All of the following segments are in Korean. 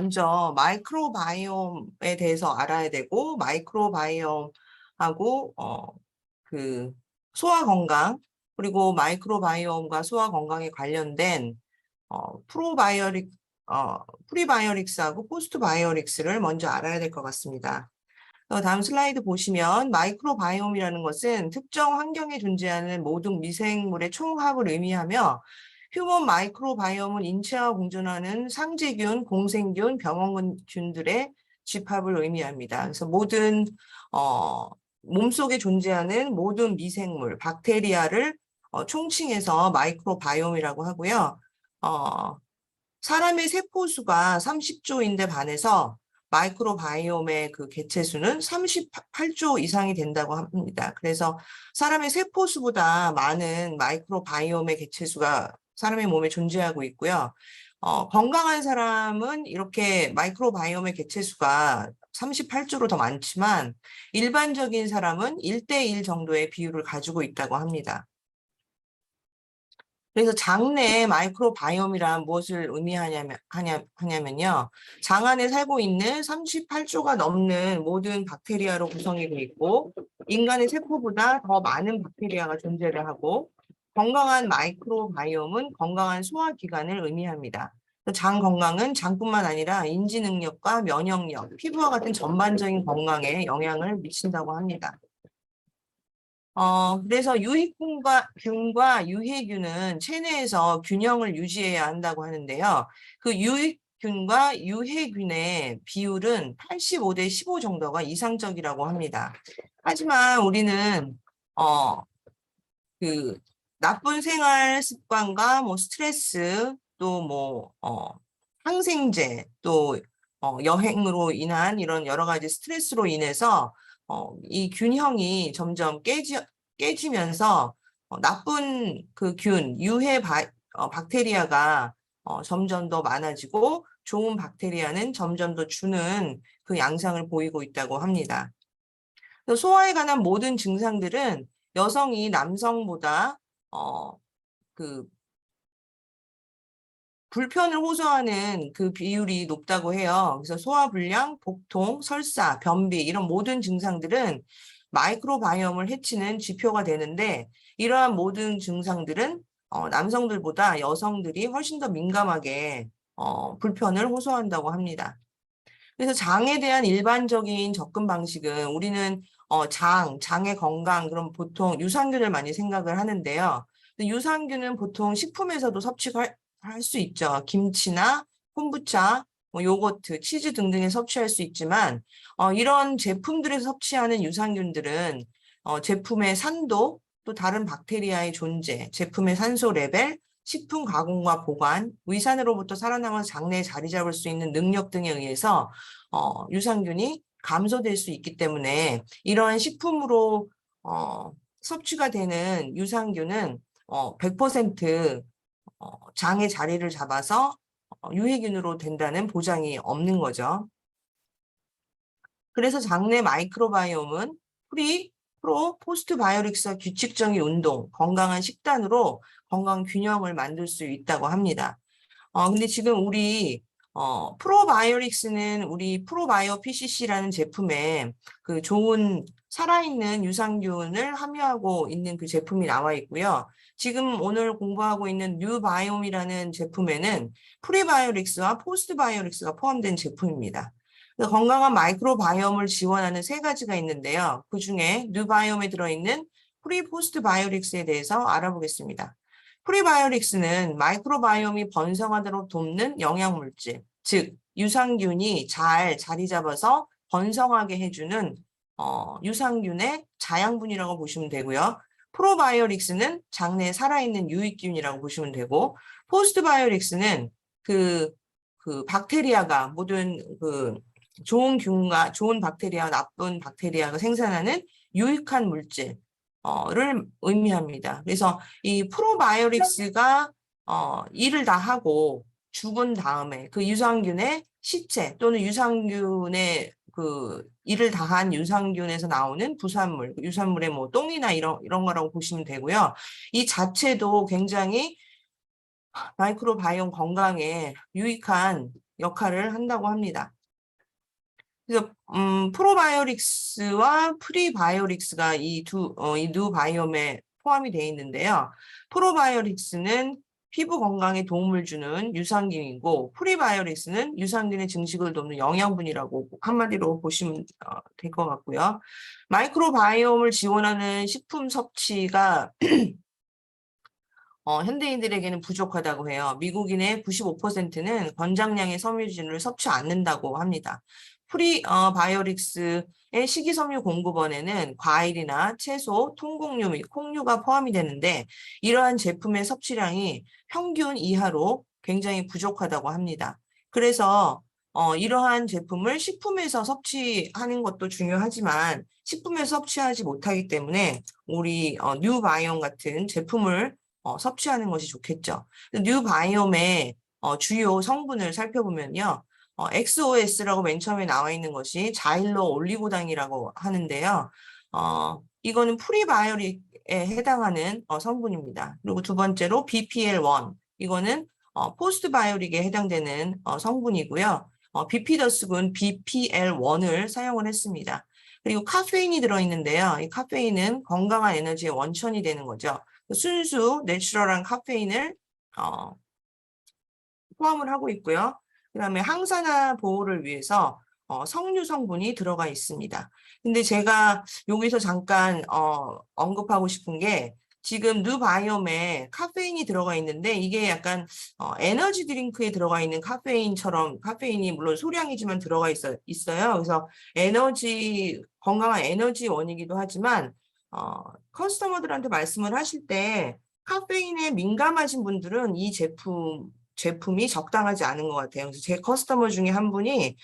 먼저 마이크로바이옴에 대해서 알아야 되고, 마이크로바이옴하고 그 소화 건강, 그리고 마이크로바이옴과 소화 건강에 관련된 프로바이오릭 프리바이오릭스하고 포스트바이오릭스를 먼저 알아야 될 것 같습니다. 다음 슬라이드 보시면 마이크로바이옴이라는 것은 특정 환경에 존재하는 모든 미생물의 총합을 의미하며, 휴먼 마이크로바이옴은 인체와 공존하는 상재균, 공생균, 병원균들의 집합을 의미합니다. 그래서 모든 몸속에 존재하는 모든 미생물, 박테리아를 총칭해서 마이크로바이옴이라고 하고요. 사람의 세포수가 30조인데 반해서 마이크로바이옴의 그 개체수는 38조 이상이 된다고 합니다. 그래서 사람의 세포수보다 많은 마이크로바이옴의 개체수가 사람의 몸에 존재하고 있고요. 건강한 사람은 이렇게 마이크로바이옴의 개체수가 38조로 더 많지만 일반적인 사람은 1대1 정도의 비율을 가지고 있다고 합니다. 그래서 장내 마이크로바이옴이란 무엇을 의미하냐면요. 장 안에 살고 있는 38조가 넘는 모든 박테리아로 구성이 되어 있고, 인간의 세포보다 더 많은 박테리아가 존재를 하고, 건강한 마이크로바이옴은 건강한 소화기관을 의미합니다. 장 건강은 장뿐만 아니라 인지 능력과 면역력, 피부와 같은 전반적인 건강에 영향을 미친다고 합니다. 그래서 유익균과 유해균은 체내에서 균형을 유지해야 한다고 하는데요. 그 유익균과 유해균의 비율은 85대 15 정도가 이상적이라고 합니다. 하지만 우리는, 그 나쁜 생활 습관과 뭐 스트레스, 또 뭐, 항생제, 또 여행으로 인한 이런 여러 가지 스트레스로 인해서 이 균형이 점점 깨지면서 나쁜 그 유해 박테리아가 점점 더 많아지고 좋은 박테리아는 점점 더 주는 그 양상을 보이고 있다고 합니다. 소화에 관한 모든 증상들은 여성이 남성보다 그 불편을 호소하는 그 비율이 높다고 해요. 그래서 소화불량, 복통, 설사, 변비 이런 모든 증상들은 마이크로바이옴을 해치는 지표가 되는데, 이러한 모든 증상들은 남성들보다 여성들이 훨씬 더 민감하게 불편을 호소한다고 합니다. 그래서 장에 대한 일반적인 접근 방식은 우리는 장의 건강, 그럼 보통 유산균을 많이 생각을 하는데요. 유산균은 보통 식품에서도 섭취할 수 있죠. 김치나 콤부차, 뭐 요거트, 치즈 등등에 섭취할 수 있지만 이런 제품들에서 섭취하는 유산균들은 제품의 산도, 또 다른 박테리아의 존재, 제품의 산소 레벨, 식품 가공과 보관, 위산으로부터 살아남아서 장내에 자리 잡을 수 있는 능력 등에 의해서 유산균이 감소될 수 있기 때문에, 이러한 식품으로 섭취가 되는 유산균은 100% 장의 자리를 잡아서 유해균으로 된다는 보장이 없는 거죠. 그래서 장내 마이크로바이옴은 포스트바이오릭스와 규칙적인 운동, 건강한 식단으로 건강 균형을 만들 수 있다고 합니다. 근데 지금 우리 프로바이오릭스는 우리 프로바이오 PCC라는 제품에 그 좋은 살아있는 유산균을 함유하고 있는 그 제품이 나와 있고요. 지금 오늘 공부하고 있는 뉴바이옴이라는 제품에는 프리바이오릭스와 포스트바이오릭스가 포함된 제품입니다. 건강한 마이크로바이옴을 지원하는 3가지가 있는데요. 그중에 뉴바이옴에 들어있는 포스트바이오릭스에 대해서 알아보겠습니다. 프리바이오릭스는 마이크로바이옴이 번성하도록 돕는 영양물질, 즉 유산균이 잘 자리 잡아서 번성하게 해주는 유산균의 자양분이라고 보시면 되고요. 프로바이오릭스는 장내에 살아있는 유익균이라고 보시면 되고, 포스트바이오릭스는 그 박테리아가 모든 좋은 균과 좋은 박테리아와 나쁜 박테리아가 생산하는 유익한 물질, 를 의미합니다. 그래서 이 프로바이오릭스가 일을 다 하고 죽은 다음에 그 유산균의 시체 또는 유산균의 그 일을 다한 유산균에서 나오는 부산물, 유산물의 뭐 똥이나 이런 거라고 보시면 되고요. 이 자체도 굉장히 마이크로바이옴 건강에 유익한 역할을 한다고 합니다. 그래서 프로바이오릭스와 프리바이오릭스가 이 누바이옴에 포함이 되어 있는데요. 프로바이오릭스는 피부 건강에 도움을 주는 유산균이고 프리바이오릭스는 유산균의 증식을 돕는 영양분이라고 한마디로 보시면 될 것 같고요. 마이크로바이옴을 지원하는 식품 섭취가 현대인들에게는 부족하다고 해요. 미국인의 95%는 권장량의 섬유질을 섭취 않는다고 합니다. 바이오릭스의 식이섬유 공급원에는 과일이나 채소, 통곡류 및 콩류가 포함이 되는데 이러한 제품의 섭취량이 평균 이하로 굉장히 부족하다고 합니다. 그래서 이러한 제품을 식품에서 섭취하는 것도 중요하지만 식품에서 섭취하지 못하기 때문에 우리 뉴바이옴 같은 제품을 섭취하는 것이 좋겠죠. 뉴바이옴의 주요 성분을 살펴보면요. XOS라고 맨 처음에 나와 있는 것이 자일로 올리고당이라고 하는데요. 이거는 프리바이오릭에 해당하는 성분입니다. 그리고 두 번째로 BPL1, 이거는 포스트바이오릭에 해당되는 성분이고요. 비피더스군 BPL1을 사용을 했습니다. 그리고 카페인이 들어있는데요. 이 카페인은 건강한 에너지의 원천이 되는 거죠. 순수 내추럴한 카페인을 포함을 하고 있고요. 그 다음에 항산화 보호를 위해서 석류 성분이 들어가 있습니다. 근데 제가 여기서 잠깐 언급하고 싶은 게 지금 누바이옴에 카페인이 들어가 있는데 이게 약간 에너지 드링크에 들어가 있는 카페인처럼 카페인이 물론 소량이지만 들어가 있어요. 그래서 건강한 에너지원이기도 하지만 커스터머들한테 말씀을 하실 때 카페인에 민감하신 분들은 이 제품이 적당하지 않은 것 같아요. 그래서 제 커스터머 중에 한 분이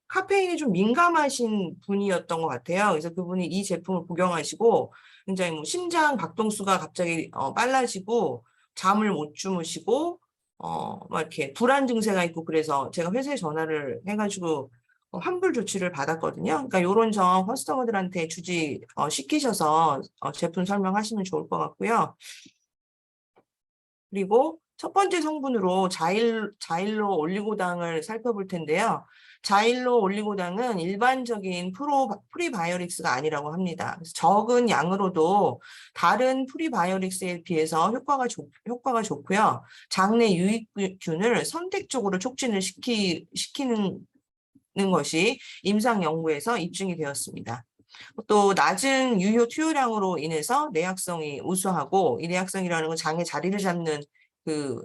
카페인에 좀 민감하신 분이었던 것 같아요. 그래서 그분이 이 제품을 복용하시고 굉장히 뭐 심장 박동수가 갑자기 빨라지고 잠을 못 주무시고 막 이렇게 불안 증세가 있고 그래서 제가 회사에 전화를 해가지고 환불 조치를 받았거든요. 그러니까 이런 점 커스터머들한테 시키셔서 제품 설명하시면 좋을 것 같고요. 그리고 첫 번째 성분으로 자일로 올리고당을 살펴볼 텐데요. 자일로 올리고당은 일반적인 프리바이오릭스가 아니라고 합니다. 그래서 적은 양으로도 다른 프리바이오릭스에 비해서 효과가 좋고요. 장내 유익균을 선택적으로 촉진을 시키는 것이 임상 연구에서 입증이 되었습니다. 또 낮은 유효 투여량으로 인해서 내약성이 우수하고 이 내약성이라는 건 장의 자리를 잡는 그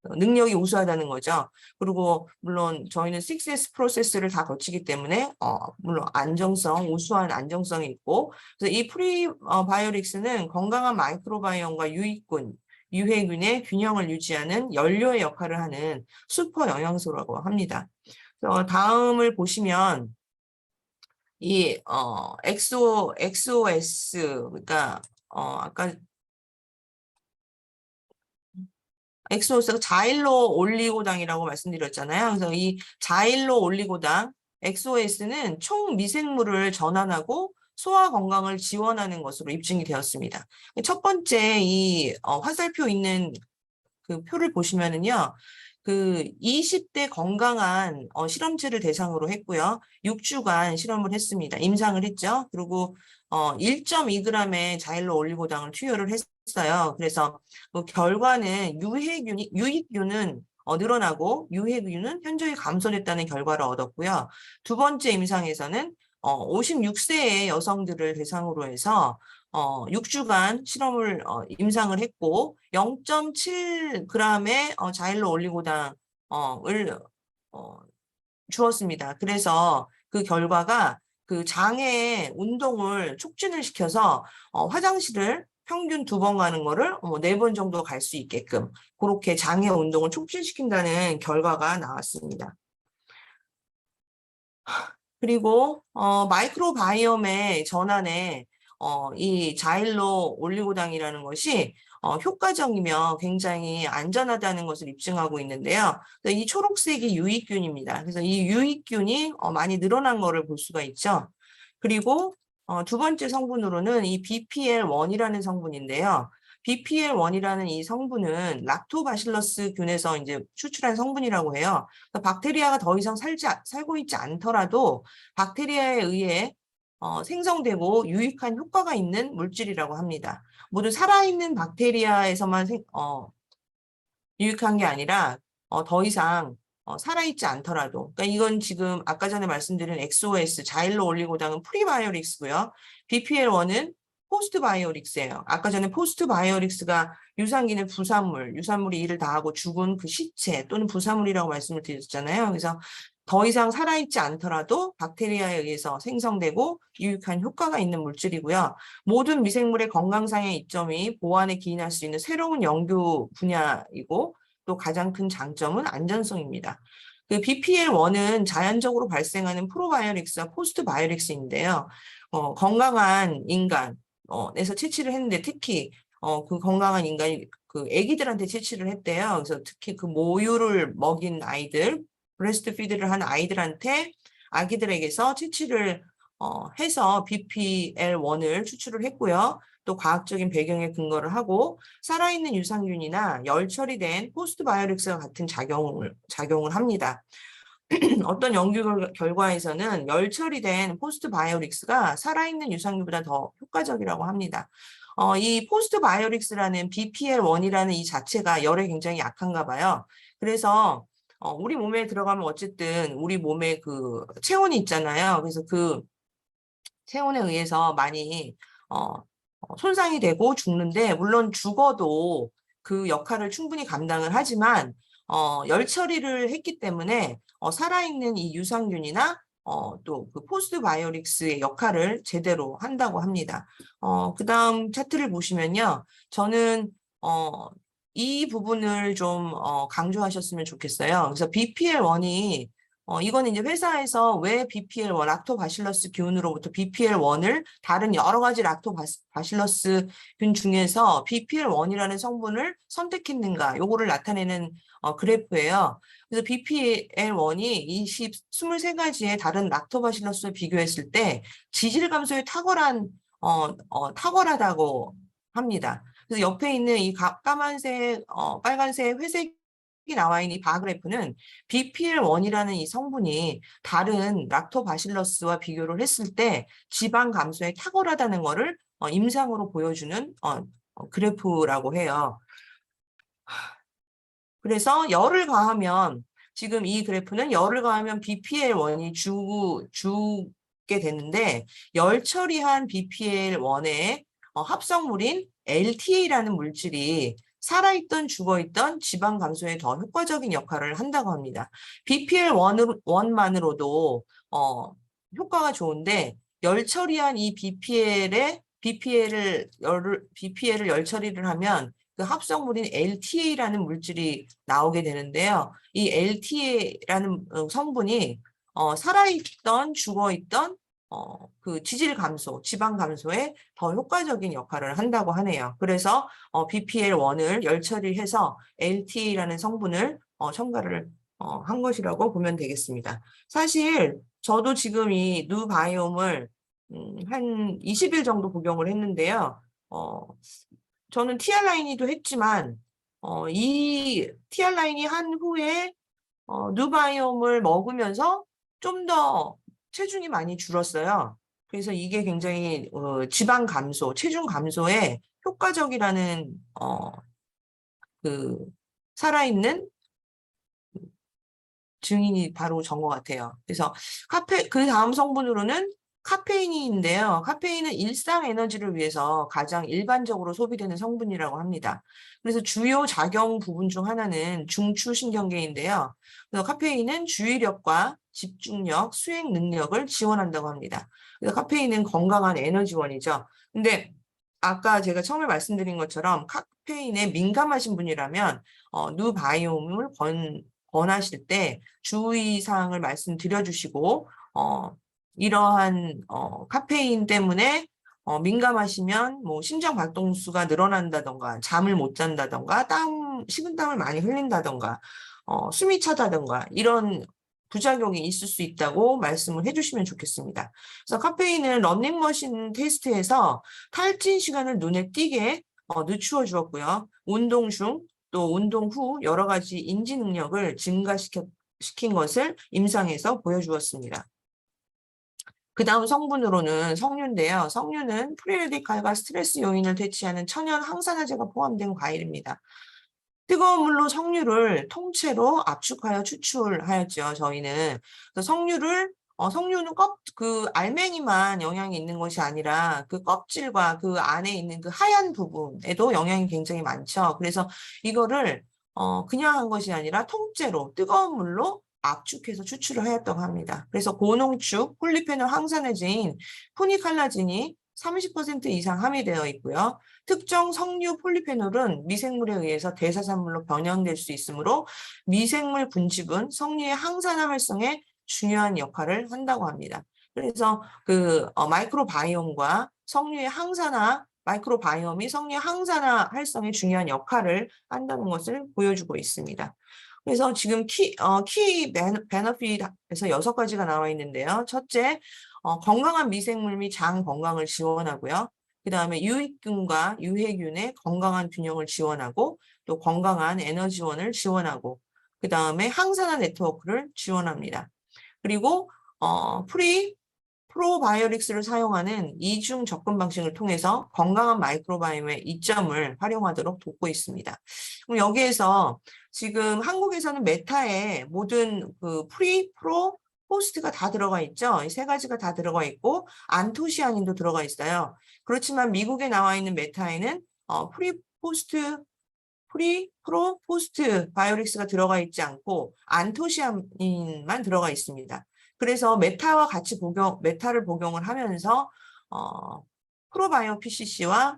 능력이 우수하다는 거죠. 그리고 물론 저희는 6S 프로세스를 다 거치기 때문에 물론 우수한 안정성이 있고 그래서 이 프리바이오릭스는 건강한 마이크로바이옴과 유해균의 균형을 유지하는 연료의 역할을 하는 슈퍼 영양소라고 합니다. 다음을 보시면 이 XOS 그러니까 아까 엑소스가 자일로 올리고당이라고 말씀드렸잖아요. 그래서 이 자일로 올리고당 XOS는 총 미생물을 전환하고 소화 건강을 지원하는 것으로 입증이 되었습니다. 첫 번째 이 화살표 있는 그 표를 보시면은요. 그 20대 건강한 실험체를 대상으로 했고요. 6주간 실험을 했습니다. 임상을 했죠. 그리고 1.2g의 자일로 올리고당을 투여를 했어요. 그래서 그 결과는 유익균은 늘어나고 유해균은 현저히 감소됐다는 결과를 얻었고요. 두 번째 임상에서는 56세의 여성들을 대상으로 해서 6주간 실험을 임상을 했고 0.7g의 자일로 올리고당을 주었습니다. 그래서 그 결과가 그 장의 운동을 촉진을 시켜서 화장실을 평균 2번 가는 거를 4번 정도 갈 수 있게끔 그렇게 장의 운동을 촉진시킨다는 결과가 나왔습니다. 그리고 마이크로바이옴의 전환에 이 자일로 올리고당이라는 것이 효과적이며 굉장히 안전하다는 것을 입증하고 있는데요. 이 초록색이 유익균입니다. 그래서 이 유익균이 많이 늘어난 것을 볼 수가 있죠. 그리고 두 번째 성분으로는 이 BPL1이라는 성분인데요. BPL1이라는 이 성분은 락토바실러스 균에서 이제 추출한 성분이라고 해요. 그러니까 박테리아가 더 이상 살고 있지 않더라도 박테리아에 의해 생성되고 유익한 효과가 있는 물질이라고 합니다. 모두 살아있는 박테리아에서만 유익한 게 아니라 더 이상 살아있지 않더라도, 그러니까 이건 지금 아까 전에 말씀드린 XOS, 자일로 올리고당은 프리바이오릭스고요. BPL1은 포스트바이오릭스예요. 아까 전에 포스트바이오릭스가 유산균의 부산물, 유산물이 일을 다 하고 죽은 그 시체 또는 부산물이라고 말씀을 드렸잖아요. 그래서 더 이상 살아있지 않더라도 박테리아에 의해서 생성되고 유익한 효과가 있는 물질이고요. 모든 미생물의 건강상의 이점이 보완에 기인할 수 있는 새로운 연구 분야이고 또 가장 큰 장점은 안전성입니다. 그 BPL1은 자연적으로 발생하는 프로바이오릭스와 포스트바이오릭스인데요. 건강한 인간에서 채취를 했는데 특히 그 건강한 인간이 그 아기들한테 채취를 했대요. 그래서 특히 그 모유를 먹인 아이들, 브레스트 피드를 한 아이들한테 아기들에게서 채취를 해서 BPL1을 추출을 했고요. 또 과학적인 배경에 근거를 하고 살아있는 유산균이나 열 처리된 포스트바이오릭스와 같은 작용을 합니다. 어떤 연구 결과에서는 열 처리된 포스트바이오릭스가 살아있는 유산균보다 더 효과적이라고 합니다. 이 포스트바이오릭스라는 BPL1이라는 이 자체가 열에 굉장히 약한가 봐요. 그래서 우리 몸에 들어가면 어쨌든 우리 몸에 그 체온이 있잖아요. 그래서 그 체온에 의해서 많이 손상이 되고 죽는데, 물론 죽어도 그 역할을 충분히 감당을 하지만 열 처리를 했기 때문에 살아있는 이 유산균이나 또 그 포스트바이오릭스의 역할을 제대로 한다고 합니다. 그다음 차트를 보시면요. 저는 이 부분을 좀 강조하셨으면 좋겠어요. 그래서 BPL1이 이거는 이제 회사에서 왜 BPL1, 락토바실러스 균으로부터 BPL1을 다른 여러 가지 락토바실러스 균 중에서 BPL1이라는 성분을 선택했는가, 요거를 나타내는 그래프예요. 그래서 BPL1이 23가지의 다른 락토바실러스와 비교했을 때 지질 감소에 탁월하다고 합니다. 그래서 옆에 있는 이 까만색, 빨간색, 회색 이 나와 있는 이 바그래프는 BPL1이라는 이 성분이 다른 락토바실러스와 비교를 했을 때 지방 감소에 탁월하다는 것을 임상으로 보여주는 그래프라고 해요. 그래서 열을 가하면, 지금 이 그래프는 열을 가하면 BPL1이 죽게 되는데, 열 처리한 BPL1의 합성물인 LTA라는 물질이 살아있던 죽어있던 지방 감소에 더 효과적인 역할을 한다고 합니다. BPL1만으로도 효과가 좋은데, 열 처리한 이 BPL을 열 처리를 하면 그 합성물인 LTA라는 물질이 나오게 되는데요. 이 LTA라는 성분이 살아있던 죽어있던 그 지질 감소, 지방 감소에 더 효과적인 역할을 한다고 하네요. 그래서 BPL1을 열 처리해서 LTA라는 성분을 첨가를 한 것이라고 보면 되겠습니다. 사실 저도 지금 이 누바이옴을 한 20일 정도 복용을 했는데요. 저는 TR라인이도 했지만 이 TR라인이 한 후에 누바이옴을 먹으면서 좀 더 체중이 많이 줄었어요. 그래서 이게 굉장히 지방 감소, 체중 감소에 효과적이라는 그 살아있는 증인이 바로 전 것 같아요. 그래서 그 다음 성분으로는 카페인인데요. 카페인은 일상 에너지를 위해서 가장 일반적으로 소비되는 성분이라고 합니다. 그래서 주요 작용 부분 중 하나는 중추신경계인데요. 그래서 카페인은 주의력과 집중력, 수행 능력을 지원한다고 합니다. 그래서 카페인은 건강한 에너지원이죠. 근데 아까 제가 처음에 말씀드린 것처럼 카페인에 민감하신 분이라면 누바이옴을 권하실 때 주의사항을 말씀드려 주시고 이러한 카페인 때문에 민감하시면 뭐 심장 박동수가 늘어난다던가 잠을 못 잔다던가 식은땀을 많이 흘린다던가 숨이 차다던가 이런 부작용이 있을 수 있다고 말씀을 해주시면 좋겠습니다. 그래서 카페인은 러닝머신 테스트에서 탈진 시간을 눈에 띄게 늦추어 주었고요. 운동 중 또 운동 후 여러 가지 인지 능력을 시킨 것을 임상에서 보여주었습니다. 그 다음 성분으로는 석류인데요. 석류는 프리레디칼과 스트레스 요인을 퇴치하는 천연 항산화제가 포함된 과일입니다. 뜨거운 물로 석류를 통째로 압축하여 추출하였죠, 저희는. 그래서 석류는 그 알맹이만 영향이 있는 것이 아니라 그 껍질과 그 안에 있는 그 하얀 부분에도 영향이 굉장히 많죠. 그래서 이거를, 그냥 한 것이 아니라 통째로 뜨거운 물로 압축해서 추출을 하였다고 합니다. 그래서 고농축 폴리페놀 항산화제인 푸니칼라진이 30% 이상 함유되어 있고요. 특정 석류 폴리페놀은 미생물에 의해서 대사산물로 변형될 수 있으므로 미생물 분집은 석류의 항산화 활성에 중요한 역할을 한다고 합니다. 그래서 그 마이크로바이옴과 마이크로바이옴이 석류의 항산화 활성에 중요한 역할을 한다는 것을 보여주고 있습니다. 그래서 지금 키 베너핏에서 6가지가 나와 있는데요. 첫째, 건강한 미생물 및 장 건강을 지원하고요. 그 다음에 유익균과 유해균의 건강한 균형을 지원하고 또 건강한 에너지원을 지원하고 그 다음에 항산화 네트워크를 지원합니다. 그리고 프로바이오릭스를 사용하는 이중 접근 방식을 통해서 건강한 마이크로바이옴의 이점을 활용하도록 돕고 있습니다. 그럼 여기에서 지금 한국에서는 메타에 모든 그 프로, 포스트가 다 들어가 있죠. 이 3가지가 다 들어가 있고 안토시아닌도 들어가 있어요. 그렇지만 미국에 나와 있는 메타에는 프로, 포스트 바이오릭스가 들어가 있지 않고 안토시아닌만 들어가 있습니다. 그래서 메타를 복용을 하면서 프로바이오 PCC와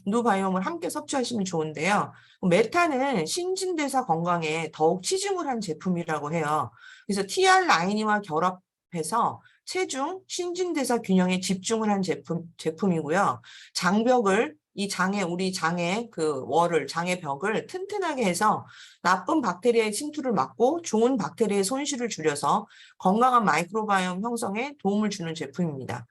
누바이옴을 함께 섭취하시면 좋은데요. 메타는 신진대사 건강에 더욱 치중을 한 제품이라고 해요. 그래서 TR9와 결합해서 체중, 신진대사 균형에 집중을 한 제품이고요. 우리 장의 장의 벽을 튼튼하게 해서 나쁜 박테리아의 침투를 막고 좋은 박테리아의 손실을 줄여서 건강한 마이크로바이옴 형성에 도움을 주는 제품입니다.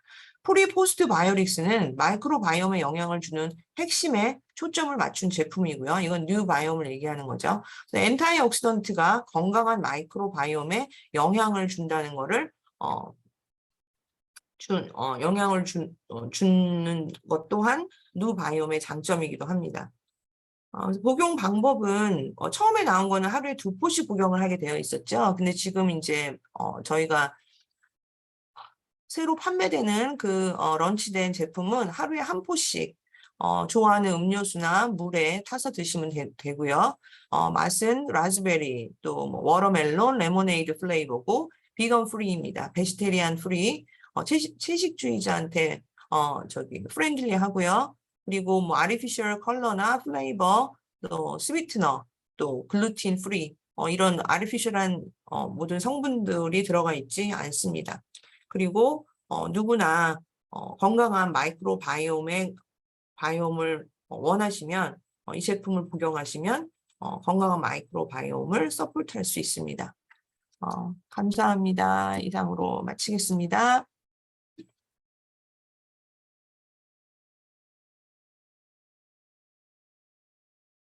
포스트 바이오릭스는 마이크로바이옴에 영향을 주는 핵심에 초점을 맞춘 제품이고요. 이건 뉴 바이옴을 얘기하는 거죠. 엔타이옥시던트가 건강한 마이크로바이옴에 영향을 준다는 거를 주는 것 또한 뉴 바이옴의 장점이기도 합니다. 복용 방법은 처음에 나온 거는 하루에 2포씩 복용을 하게 되어 있었죠. 근데 지금 이제 저희가 새로 판매되는 런치된 제품은 하루에 1포씩 좋아하는 음료수나 물에 타서 드시면 되고요. 맛은 라즈베리, 또 워터멜론, 레모네이드 플레이버고 비건 프리입니다. 베지테리안 프리, 채식주의자한테 프렌들리 하고요. 그리고 아티피셜 컬러나 플레이버, 또 스위트너, 또 글루틴 프리, 이런 아티피셜한 모든 성분들이 들어가 있지 않습니다. 그리고 누구나 건강한 마이크로바이옴을 원하시면 이 제품을 복용하시면 건강한 마이크로바이옴을 서포트할 수 있습니다. 감사합니다. 이상으로 마치겠습니다.